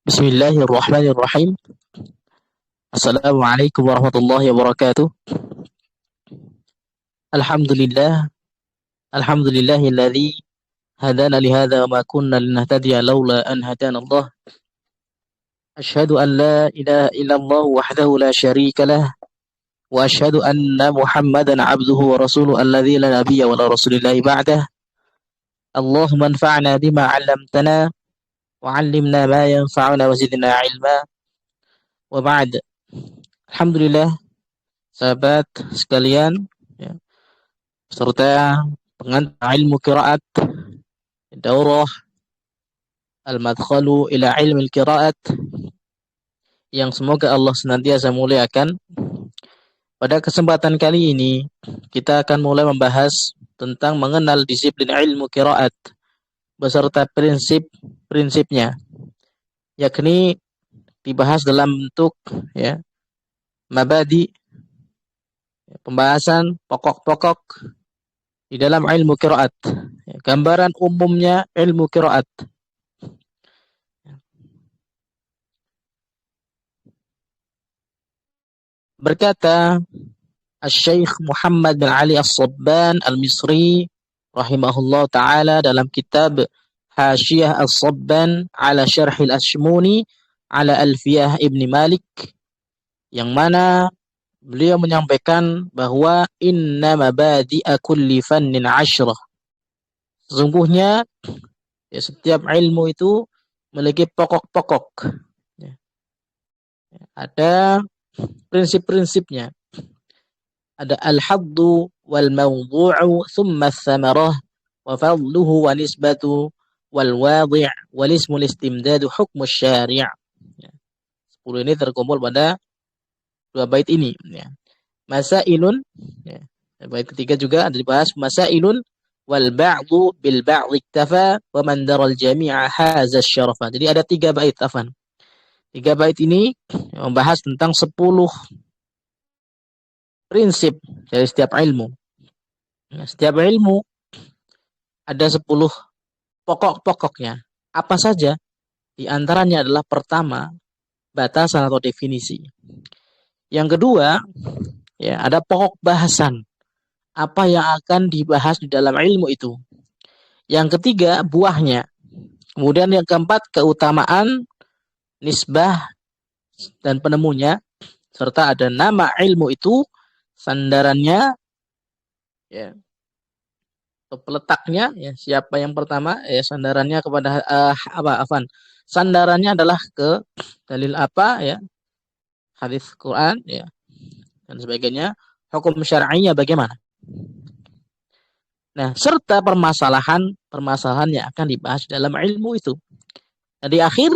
Bismillahirrahmanirrahim. Assalamualaikum warahmatullahi wabarakatuh. Alhamdulillah. Alhamdulillahilladzi hadana lihadza wa ma kunna linahtadiya laula an hadana Allah. Asyhadu an la ilaha illallah wahdahu la syarika lah wa asyhadu anna Muhammadan abduhu wa rasuluhu alladzi la nabiyya wa la rasulillahi ba'dah. Allahumma anfa'na bima 'allamtana wa 'allimna ma yanfa'una wa zidna 'ilma. Wa ba'd. Alhamdulillah, sahabat sekalian, ya, serta pengantar ilmu qiraat daurah al-madkhalu ila ilmi al-qiraat yang semoga Allah senantiasa muliakan. Pada kesempatan kali ini kita akan mulai membahas tentang mengenal disiplin ilmu qiraat beserta prinsip-prinsipnya, yakni dibahas dalam bentuk mabadi, pembahasan pokok-pokok di dalam ilmu qiraat, gambaran umumnya ilmu qiraat. Berkata Asy-Syaikh Muhammad bin Ali As-Sabban Al-Misri rahimahullah ta'ala dalam kitab Hasyiyah As-Sabban ala Syarh Al-Ashmuni ala Alfiyah Ibn Malik, yang mana beliau menyampaikan bahwa inna mabadi'a kulli fannin 'ashrah. Sesungguhnya setiap ilmu itu memiliki pokok-pokok. Ada prinsip-prinsipnya. Ada al-haddu wal mawdu'u thumma ats-tsamarah wa fadluhu wa nisbatu wal wadi' wal ismul istimdadu hukmu syari'. 10 ini terkumpul pada 2 bait ini, ya. Masailun, ya. Bait ketiga juga ada dibahas masailun wal ba'du bil ba'd iktafa wa man daral jami'a haza syarafa. Jadi ada 3 bait, afan. 3 bait ini membahas tentang 10 prinsip dari setiap ilmu. Nah, setiap ilmu ada 10 pokok-pokoknya. Apa saja? Di antaranya adalah pertama, batasan atau definisi. Yang kedua, ya, ada pokok bahasan. Apa yang akan dibahas di dalam ilmu itu. Yang ketiga, buahnya. Kemudian yang keempat, keutamaan, nisbah, dan penemunya. Serta ada nama ilmu itu, sandarannya, ya, atau peletaknya, ya, siapa yang pertama, ya, sandarannya kepada sandarannya adalah ke dalil apa, ya, hadis Quran, ya, dan sebagainya. Hukum syar'inya bagaimana? Nah, serta permasalahan yang akan dibahas dalam ilmu itu. Nah, di akhir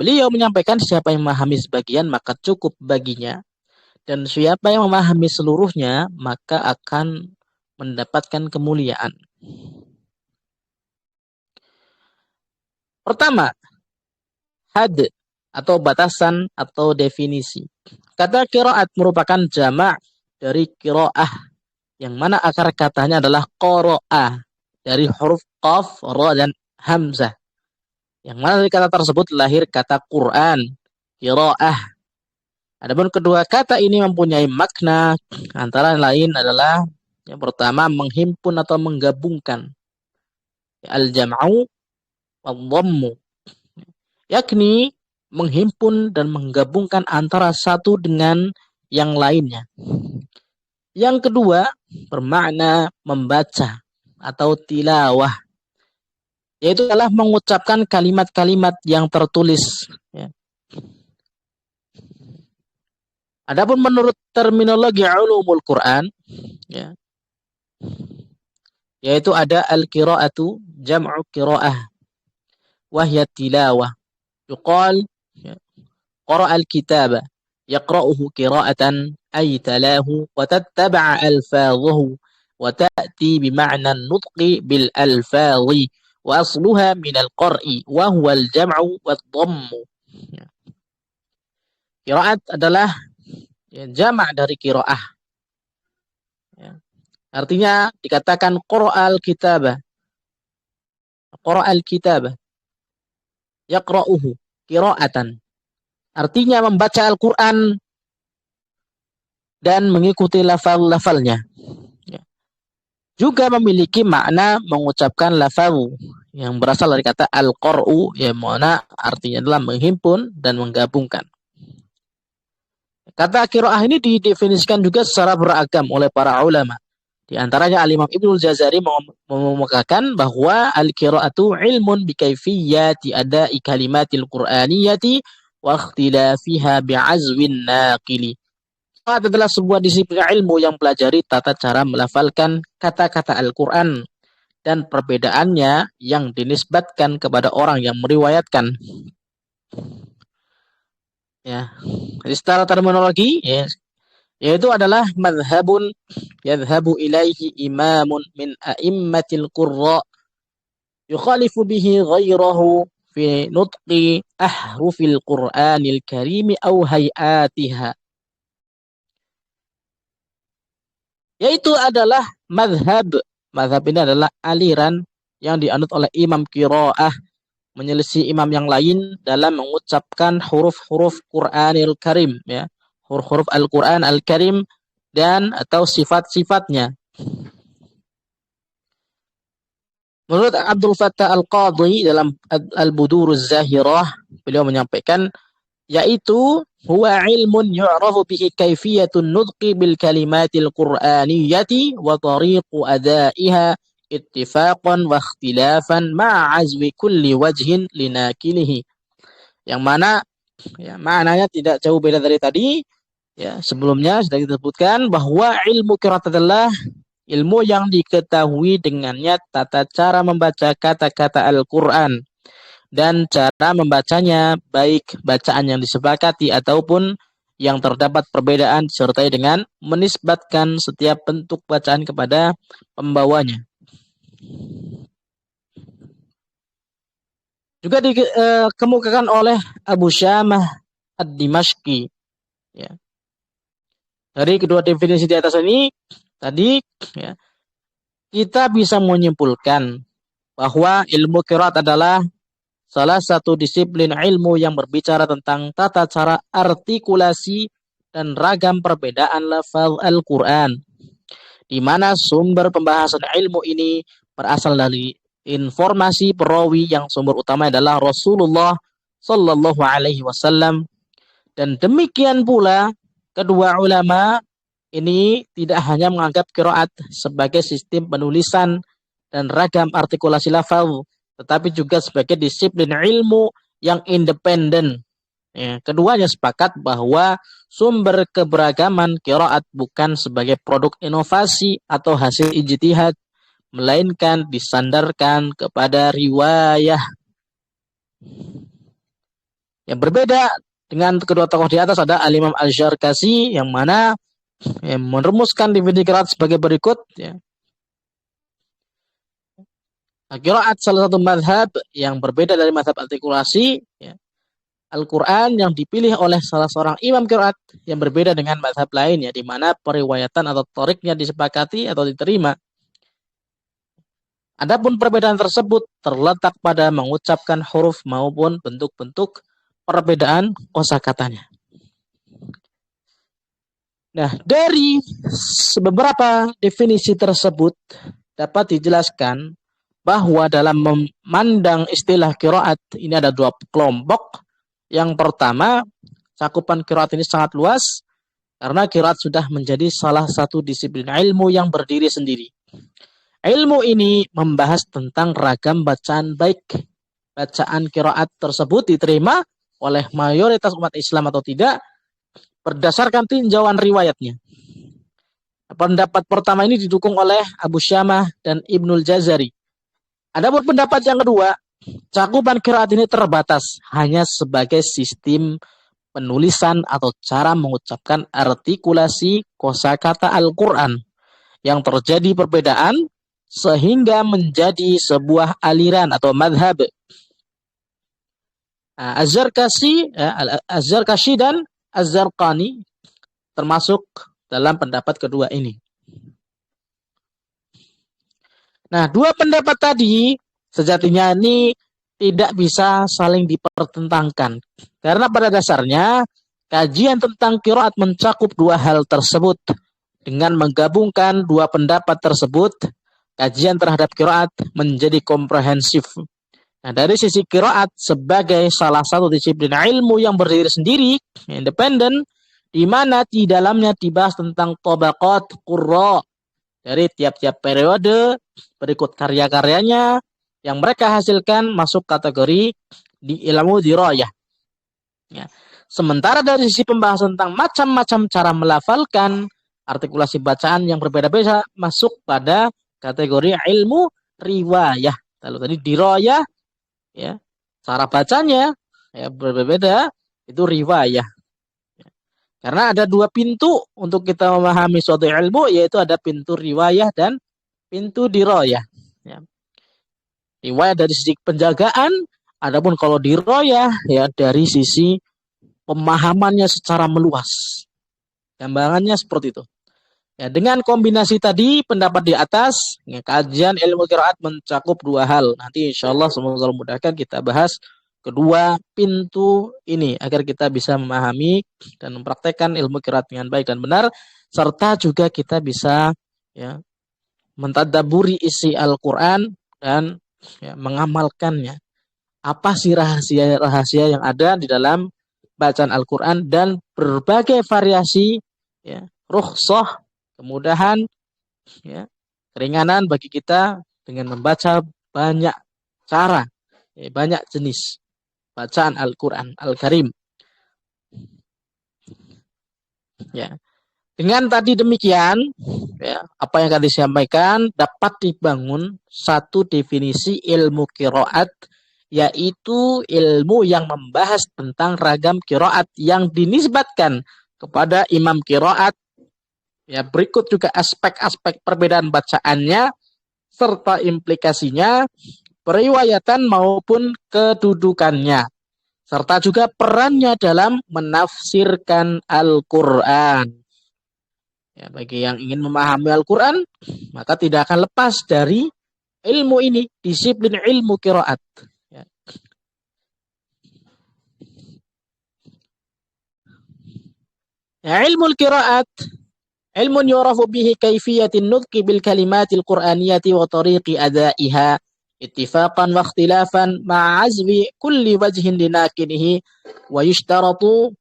beliau menyampaikan siapa yang memahami sebagian maka cukup baginya, dan siapa yang memahami seluruhnya maka akan mendapatkan kemuliaan. Pertama, had atau batasan atau definisi. Kata qiraat merupakan jamak dari qiraah, yang mana akar katanya adalah qara'a, dari huruf qaf, ra, dan hamzah. Yang mana dari kata tersebut lahir kata Quran, qiraah. Adapun kedua kata ini mempunyai makna, antara lain adalah yang pertama menghimpun atau menggabungkan, al-jam'u wal-dhammu, yakni menghimpun dan menggabungkan antara satu dengan yang lainnya. Yang kedua bermakna membaca atau tilawah, yaitu adalah mengucapkan kalimat-kalimat yang tertulis, ya. Adapun menurut terminologi ulumul Quran, ya, yaitu ada al-qira'atu jam'u qira'ah wa hiya tilawah. Yuqal qara'a al-kitaba yaqra'uhu qira'atan ay talahu wa tattaba'a alfadhahu wa ta'ti bima'na an-nutqi bil alfadhi wa asluha min al-qar'i wa huwa al-jam'u wad-dhammu. Qira'at adalah, ya, jamak dari qira'ah, ya. Artinya dikatakan qara'al kitaba, qara'al kitaba, yaqra'uhu, qiraatan. Artinya membaca Al-Quran dan mengikuti lafal-lafalnya. Juga memiliki makna mengucapkan lafal yang berasal dari kata al-qar'u, yang mana artinya adalah menghimpun dan menggabungkan. Kata qiraah ini didefinisikan juga secara beragam oleh para ulama. Di antaranya Al-Imam Ibnul Jazari mengemukakan bahwa al-qiraatu ilmun bi kaifiyyati ada'i kalimatil qur'aniyati wa ikhtilafiha bi'azwin naqili. Qiraat adalah sebuah disiplin ilmu yang pelajari tata cara melafalkan kata-kata Al-Quran dan perbedaannya yang dinisbatkan kepada orang yang meriwayatkan. Ya, jadi secara terminologi, ya, yaitu adalah madhabun yadhabu ilaihi imamun min a'immatil qurra yukhalifu bihi ghairahu fi nutqi ahrufil Qur'anil Karimi aw hayatiha. Yaitu adalah madhab. Madhab ini adalah aliran yang dianut oleh imam qiraah menyelisih imam yang lain dalam mengucapkan huruf-huruf Qur'anil Karim, ya, huruf-huruf Al-Qur'an Al-Karim dan atau sifat-sifatnya. Menurut Abdul Fattah Al-Qadhi dalam Al-Buduruz Zahirah, beliau menyampaikan yaitu huwa ilmun yu'rafu bihi kaifiyatun nutqi bil kalimatil qur'aniyyati wa tariqu adaiha ittifaqan wa ikhtilafan ma'a azwi kulli wajhin linakilihi. Yang mana ya, maknanya tidak jauh beda dari tadi. Ya, sebelumnya sudah disebutkan bahwa ilmu qiraat adalah ilmu yang diketahui dengannya tata cara membaca kata-kata Al-Qur'an dan cara membacanya, baik bacaan yang disepakati ataupun yang terdapat perbedaan disertai dengan menisbatkan setiap bentuk bacaan kepada pembawanya. Juga dikemukakan oleh Abu Syamah Ad-Dimashqi. Ya. Dari kedua definisi di atas ini tadi, ya, kita bisa menyimpulkan bahwa ilmu qiraat adalah salah satu disiplin ilmu yang berbicara tentang tata cara artikulasi dan ragam perbedaan lafaz Al-Quran, di mana sumber pembahasan ilmu ini berasal dari informasi perawi yang sumber utama adalah Rasulullah Sallallahu Alaihi Wasallam. Dan demikian pula kedua ulama ini tidak hanya menganggap qiraat sebagai sistem penulisan dan ragam artikulasi lafaz, tetapi juga sebagai disiplin ilmu yang independen. Ya, keduanya sepakat bahwa sumber keberagaman qiraat bukan sebagai produk inovasi atau hasil ijtihad, melainkan disandarkan kepada riwayah. Yang berbeda dengan kedua tokoh di atas ada Al-Imam Al-Zarkashi yang mana merumuskan definisi qiraat sebagai berikut, ya. Qiraat salah satu madhab yang berbeda dari madhab artikulasi, ya. Al-Quran yang dipilih oleh salah seorang imam qiraat yang berbeda dengan madhab lain, ya, di mana periwayatan atau thariqnya disepakati atau diterima. Adapun perbedaan tersebut terletak pada mengucapkan huruf maupun bentuk-bentuk perbedaan kosakatanya. Nah, dari beberapa definisi tersebut dapat dijelaskan bahwa dalam memandang istilah qiraat ini ada dua kelompok. Yang pertama, cakupan qiraat ini sangat luas karena qiraat sudah menjadi salah satu disiplin ilmu yang berdiri sendiri. Ilmu ini membahas tentang ragam bacaan, baik bacaan qiraat tersebut diterima oleh mayoritas umat Islam atau tidak berdasarkan tinjauan riwayatnya. Pendapat pertama ini didukung oleh Abu Syamah dan Ibnul Jazari. Adapun pendapat yang kedua, cakupan qiraat ini terbatas hanya sebagai sistem penulisan atau cara mengucapkan artikulasi kosakata Al-Quran yang terjadi perbedaan sehingga menjadi sebuah aliran atau madhab. Az-Zarkashi dan Az-Zarqani termasuk dalam pendapat kedua ini. Nah, dua pendapat tadi sejatinya ini tidak bisa saling dipertentangkan. Karena pada dasarnya kajian tentang qiraat mencakup dua hal tersebut. Dengan menggabungkan dua pendapat tersebut, kajian terhadap qiraat menjadi komprehensif. Nah, dari sisi qiraat sebagai salah satu disiplin ilmu yang berdiri sendiri, independen, di mana di dalamnya dibahas tentang tabaqat qurra dari tiap-tiap periode, berikut karya-karyanya yang mereka hasilkan masuk kategori di ilmu dirayah. Ya. Sementara dari sisi pembahasan tentang macam-macam cara melafalkan, artikulasi bacaan yang berbeda-beda masuk pada kategori ilmu riwayah. Lalu tadi dirayah, ya, cara bacanya ya berbeda, itu riwayah. Karena ada dua pintu untuk kita memahami suatu ilmu, yaitu ada pintu riwayah dan pintu dirayah. Ya. Riwayah dari sisi penjagaan, adapun kalau dirayah ya dari sisi pemahamannya secara meluas. Gambarannya seperti itu. Ya, dengan kombinasi tadi pendapat di atas, ya, kajian ilmu qiraat mencakup dua hal. Nanti insya Allah semoga memudahkan kita bahas kedua pintu ini agar kita bisa memahami dan mempraktekkan ilmu qiraat dengan baik dan benar, serta juga kita bisa ya mentadaburi isi Al-Qur'an dan ya, mengamalkannya. Apa sih rahasia-rahasia yang ada di dalam bacaan Al-Qur'an dan berbagai variasi ya, rukhsah, kemudahan, ya, keringanan bagi kita dengan membaca banyak cara, ya, banyak jenis bacaan Al-Quran Al-Karim. Ya. Dengan tadi demikian, ya, apa yang akan disampaikan dapat dibangun satu definisi ilmu qiraat, yaitu ilmu yang membahas tentang ragam qiraat yang dinisbatkan kepada imam qiraat. Ya, berikut juga aspek-aspek perbedaan bacaannya serta implikasinya, periwayatan maupun kedudukannya, serta juga perannya dalam menafsirkan Al-Quran. Ya, bagi yang ingin memahami Al-Quran, maka tidak akan lepas dari ilmu ini, disiplin ilmu qiraat. Ya. Ya, ilmu qiraat, ilmu yurafu bihi kaifiyatin nutqi bil kalimatil qur'aniyati wa tariqi adaiha ittifaqan wa ikhtilafan ma'a azwi kulli wajhin linakinihi wa yushtaratu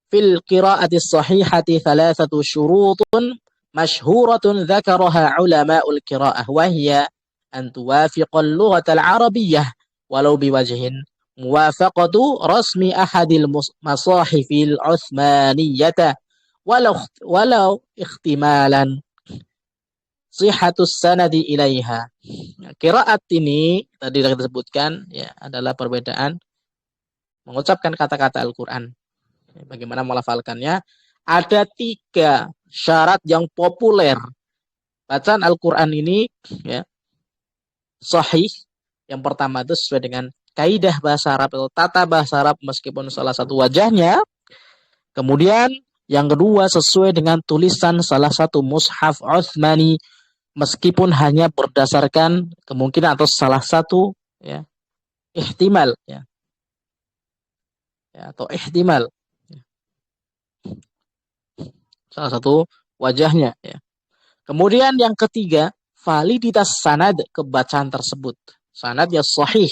fil qira'ati sahihati thalathatu syurutun masyhuratun dzakaraha ulama'ul qira'ah wa hiya an tuwafiqa al-lughata al-arabiyyah walau biwajhin muwafaqatu rasmi ahadil masahifil utsmaniyyah walau ikhtimalan sihatus sanadi ilaiha. Qiraat ini tadi kita sebutkan ya adalah perbedaan mengucapkan kata-kata Al-Quran. Bagaimana melafalkannya? Ada 3 syarat yang populer bacaan Al-Quran ini ya sahih. Yang pertama itu sesuai dengan kaidah bahasa Arab atau tata bahasa Arab meskipun salah satu wajahnya. Kemudian yang kedua sesuai dengan tulisan salah satu mushaf Utsmani meskipun hanya berdasarkan kemungkinan atau salah satu ya ihtimal ya, atau ihtimal salah satu wajahnya ya. Kemudian yang ketiga validitas sanad kebacaan tersebut, sanad yang sahih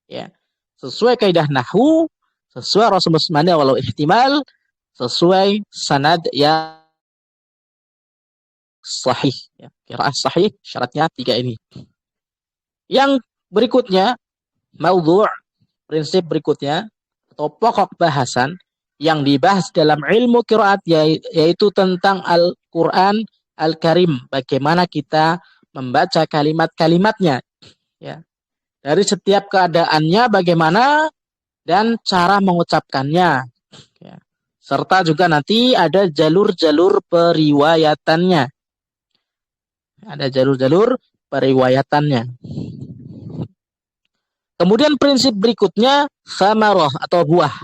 ya, sesuai kaidah nahwu, sesuai rasul Utsmani walau ihtimal, sesuai sanad yang sahih ya. Qiraah sahih syaratnya 3 ini. Yang berikutnya maudhu', prinsip berikutnya atau pokok bahasan yang dibahas dalam ilmu qiraat yaitu tentang Al-Qur'an Al-Karim, bagaimana kita membaca kalimat-kalimatnya ya. Dari setiap keadaannya bagaimana dan cara mengucapkannya ya. Serta juga nanti ada jalur-jalur periwayatannya. Ada jalur-jalur periwayatannya. Kemudian prinsip berikutnya samarah atau buah.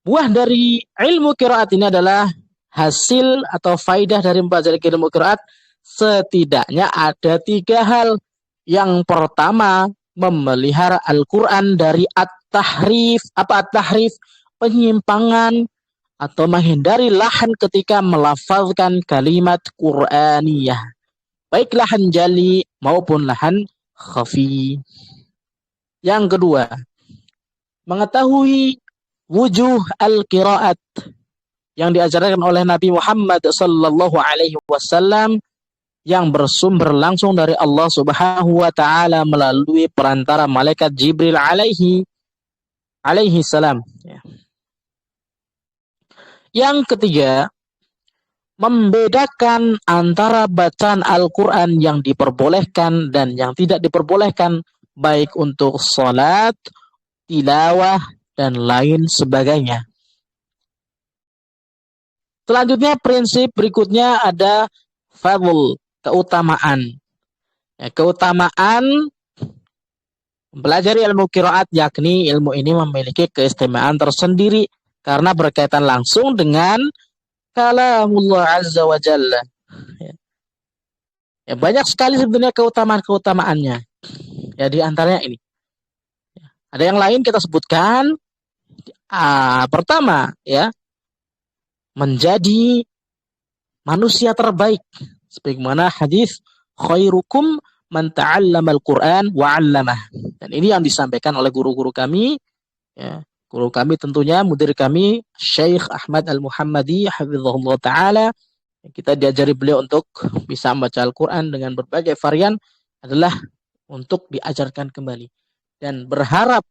Buah dari ilmu qiraat ini adalah hasil atau faidah dari mempelajari ilmu qiraat setidaknya ada 3 hal. Yang pertama memelihara Al-Quran dari at-tahrif. Apa at-tahrif? Penyimpangan atau menghindari lahan ketika melafazkan kalimat Qur'aniyah. Baik lahan jali maupun lahan khafi. Yang kedua, mengetahui wujuh al-qiraat yang diajarkan oleh Nabi Muhammad sallallahu alaihi wasallam yang bersumber langsung dari Allah Subhanahu wa taala melalui perantara malaikat Jibril alaihi salam. Yang ketiga, membedakan antara bacaan Al-Qur'an yang diperbolehkan dan yang tidak diperbolehkan, baik untuk salat, tilawah, dan lain sebagainya. Selanjutnya, prinsip berikutnya ada fadl, keutamaan. Keutamaan mempelajari ilmu qiraat, yakni ilmu ini memiliki keistimewaan tersendiri karena berkaitan langsung dengan kalamullah azza wa jalla. Banyak sekali sebenarnya keutamaan-keutamaannya. Ya, di antaranya ini. Ada yang lain kita sebutkan. Pertama, ya, menjadi manusia terbaik. Sebagaimana hadis khairukum man ta'allama al-Qur'an wa 'allamah. Dan ini yang disampaikan oleh guru-guru kami, ya. Guru kami tentunya mudir kami Syekh Ahmad Al-Muhammadi hafizahullah taala. Kita diajari beliau untuk bisa membaca Al-Qur'an dengan berbagai varian adalah untuk diajarkan kembali dan berharap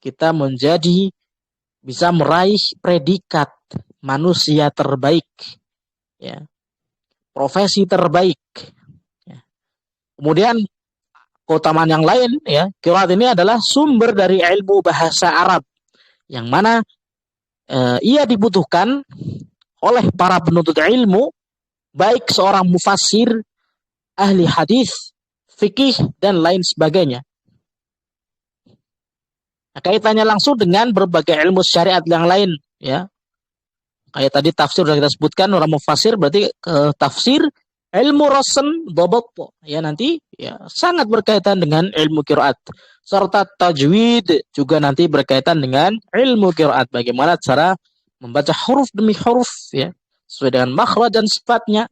kita menjadi bisa meraih predikat manusia terbaik, ya, profesi terbaik, ya. Kemudian keutamaan yang lain, ya, qiraat ini adalah sumber dari ilmu bahasa Arab yang mana ia dibutuhkan oleh para penuntut ilmu, baik seorang mufassir, ahli hadis, fikih, dan lain sebagainya. Nah, kaitannya langsung dengan berbagai ilmu syariat yang lain, ya. Kayak tadi tafsir sudah kita sebutkan, orang mufassir berarti tafsir, ilmu rasan, dhabt, ya, nanti ya sangat berkaitan dengan ilmu qiraat. Serta tajwid juga nanti berkaitan dengan ilmu qiraat. Bagaimana cara membaca huruf demi huruf, ya, sesuai dengan makhraj dan sifatnya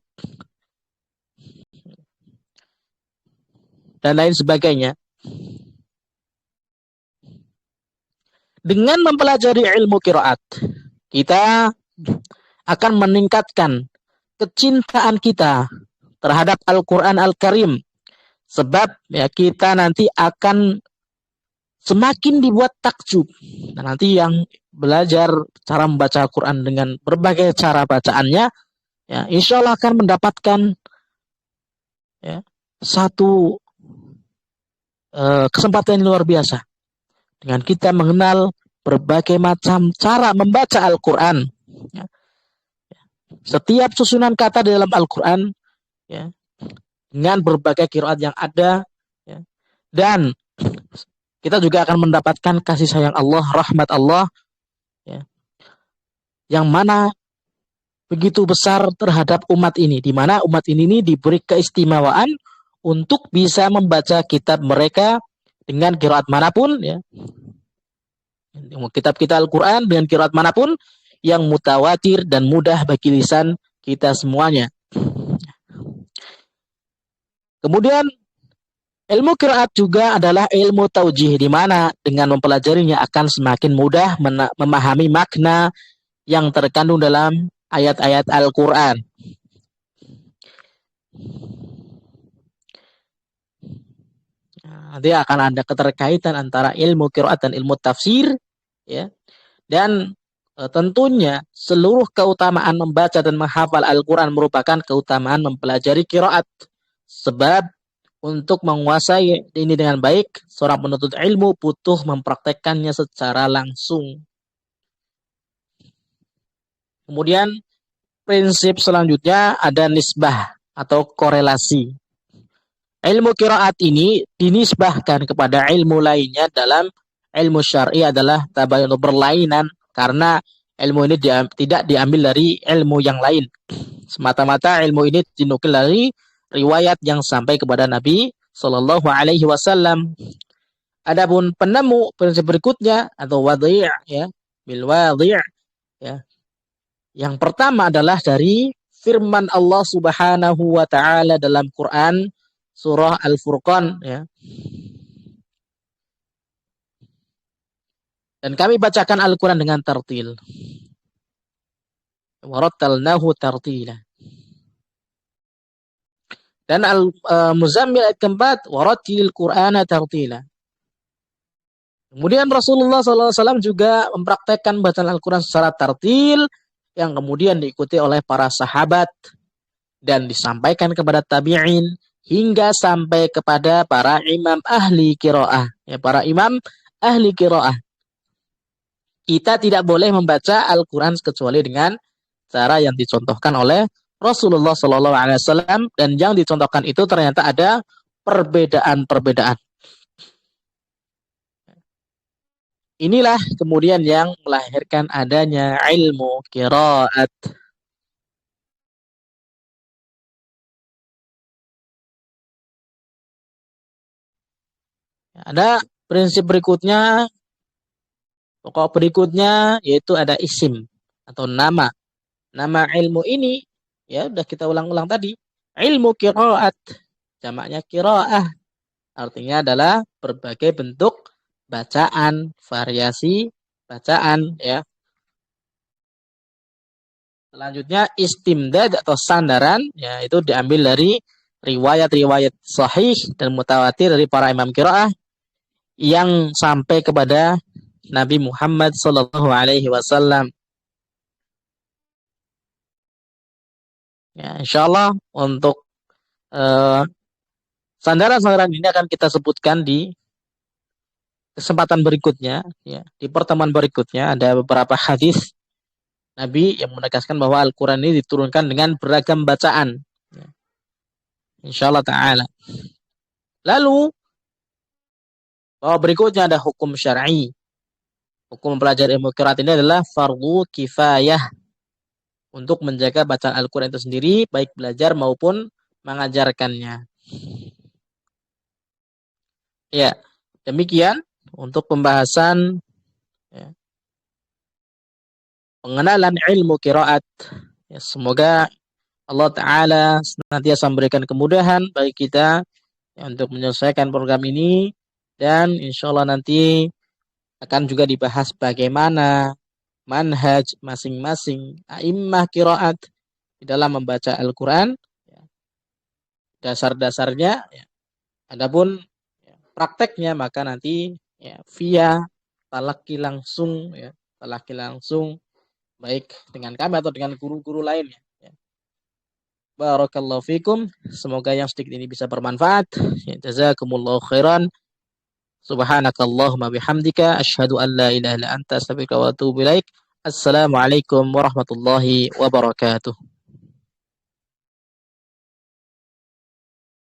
dan lain sebagainya. Dengan mempelajari ilmu qiraat, kita akan meningkatkan kecintaan kita terhadap Al-Quran Al-Karim. Sebab ya kita nanti akan semakin dibuat takjub. Dan nanti yang belajar cara membaca Al-Quran dengan berbagai cara bacaannya, ya, insya Allah akan mendapatkan, ya, satu kesempatan yang luar biasa. Dengan kita mengenal berbagai macam cara membaca Al-Quran. Ya. Setiap susunan kata di dalam Al-Quran, ya, dengan berbagai qiraat yang ada, ya. Dan kita juga akan mendapatkan kasih sayang Allah, rahmat Allah, ya, yang mana begitu besar terhadap umat ini, di mana umat ini diberi keistimewaan untuk bisa membaca kitab mereka dengan qiraat manapun, ya. Kitab kita Al-Quran dengan qiraat manapun yang mutawatir dan mudah bagi lisan kita semuanya. Kemudian ilmu qiraat juga adalah ilmu taujih, di mana dengan mempelajarinya akan semakin mudah memahami makna yang terkandung dalam ayat-ayat Al-Quran. Nanti akan ada keterkaitan antara ilmu qiraat dan ilmu tafsir, ya. Dan tentunya seluruh keutamaan membaca dan menghafal Al-Quran merupakan keutamaan mempelajari qiraat. Sebab untuk menguasai ini dengan baik, seorang penuntut ilmu butuh mempraktekkannya secara langsung. Kemudian prinsip selanjutnya ada nisbah atau korelasi. Ilmu qiraat ini dinisbahkan kepada ilmu lainnya dalam ilmu syar'i adalah tabayun, berlainan, karena ilmu ini tidak diambil dari ilmu yang lain. Semata-mata ilmu ini dinukil dari riwayat yang sampai kepada Nabi Sallallahu Alaihi Wasallam. Adapun penemu prinsip berikutnya atau wadhi' ya, bil wadhi' ya. Yang pertama adalah dari firman Allah Subhanahu wa taala dalam Quran surah Al-Furqan ya. Dan kami bacakan Al-Quran dengan tartil. Warattalnahu tartila. Dan Al-Muzammil ayat keempat, warattilil Qur'ana tartila. Kemudian Rasulullah SAW juga mempraktekkan bacaan Al-Quran secara tartil yang kemudian diikuti oleh para sahabat dan disampaikan kepada tabi'in hingga sampai kepada para imam ahli qiraah. Ya, para imam ahli qiraah. Kita tidak boleh membaca Al-Quran kecuali dengan cara yang dicontohkan oleh Rasulullah SAW, dan yang dicontohkan itu ternyata ada perbedaan-perbedaan. Inilah kemudian yang melahirkan adanya ilmu qiraat. Ada prinsip berikutnya, pokok berikutnya yaitu ada isim atau nama. Nama ilmu ini ya udah kita ulang-ulang tadi. Ilmu qiraat, jamaknya qiraah. Artinya adalah berbagai bentuk bacaan, variasi bacaan ya. Selanjutnya istimdad atau sandaran ya itu diambil dari riwayat-riwayat sahih dan mutawatir dari para imam qiraah yang sampai kepada Nabi Muhammad sallallahu alaihi wasallam. Ya, insyaallah untuk sandaran-sandaran ini akan kita sebutkan di kesempatan berikutnya ya. Di pertemuan berikutnya ada beberapa hadis Nabi yang menegaskan bahwa Al-Quran ini diturunkan dengan beragam bacaan. Ya. Insyaallah ta'ala. Lalu, bahwa berikutnya ada hukum syar'i. Hukum mempelajari ilmu qiraat ini adalah fardu kifayah. Untuk menjaga bacaan Al-Quran itu sendiri, baik belajar maupun mengajarkannya. Ya, demikian untuk pembahasan ya, pengenalan ilmu qiraat. Ya, semoga Allah Ta'ala senantiasa memberikan kemudahan bagi kita ya, untuk menyelesaikan program ini. Dan insya Allah nanti akan juga dibahas bagaimana manhaj masing-masing a'immah qiraat di dalam membaca Al-Quran. Ya, dasar-dasarnya. Ya. Adapun ya, prakteknya maka nanti ya, via talaki langsung. Ya, talaki langsung baik dengan kami atau dengan guru-guru lainnya. Ya. Barakallahu fikum. Semoga yang sedikit ini bisa bermanfaat. Ya, jazakumullahu khairan. Subhanakallahumma bihamdika asyhadu an la ilaha illa anta astaghfiruka wa atubu ilaik. Assalamualaikum warahmatullahi wabarakatuh.